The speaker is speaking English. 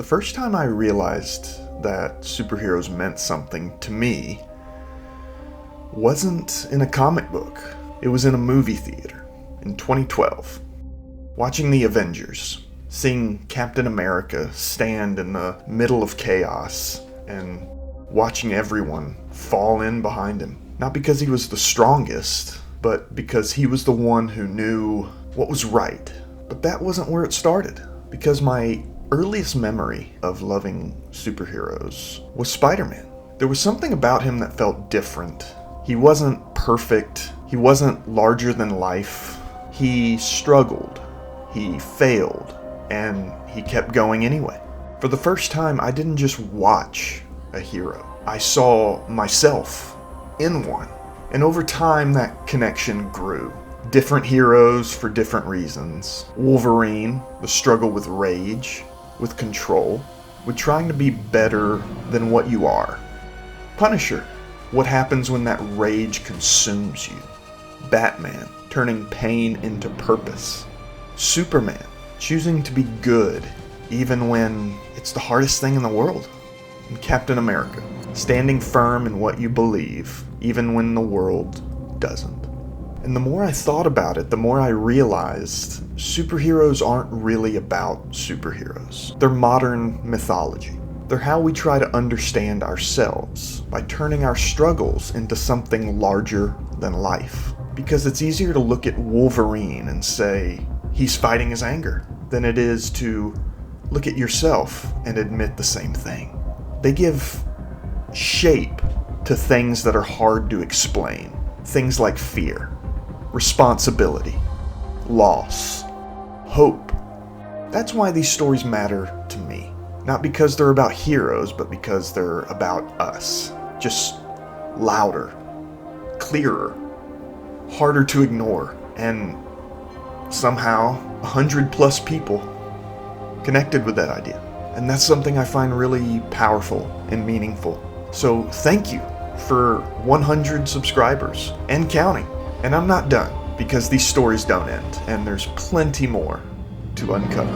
The first time I realized that superheroes meant something to me wasn't in a comic book. It was in a movie theater in 2012. Watching the Avengers, seeing Captain America stand in the middle of chaos and watching everyone fall in behind him. Not because he was the strongest, but because he was the one who knew what was right. But that wasn't where it started, because my earliest memory of loving superheroes was Spider-Man. There was something about him that felt different. He wasn't perfect. He wasn't larger than life. He struggled. He failed. And he kept going anyway. For the first time, I didn't just watch a hero. I saw myself in one. And over time, that connection grew. Different heroes for different reasons. Wolverine, the struggle with rage, with control, with trying to be better than what you are. Punisher, what happens when that rage consumes you. Batman, turning pain into purpose. Superman, choosing to be good even when it's the hardest thing in the world. And Captain America, standing firm in what you believe even when the world doesn't. And the more I thought about it, the more I realized superheroes aren't really about superheroes. They're modern mythology. They're how we try to understand ourselves by turning our struggles into something larger than life. Because it's easier to look at Wolverine and say he's fighting his anger than it is to look at yourself and admit the same thing. They give shape to things that are hard to explain. Things like fear, responsibility, loss, hope. That's why these stories matter to me. Not because they're about heroes, but because they're about us. Just louder, clearer, harder to ignore, and somehow 100+ people connected with that idea. And that's something I find really powerful and meaningful. So thank you for 100 subscribers and counting. And I'm not done, because these stories don't end, and there's plenty more to uncover.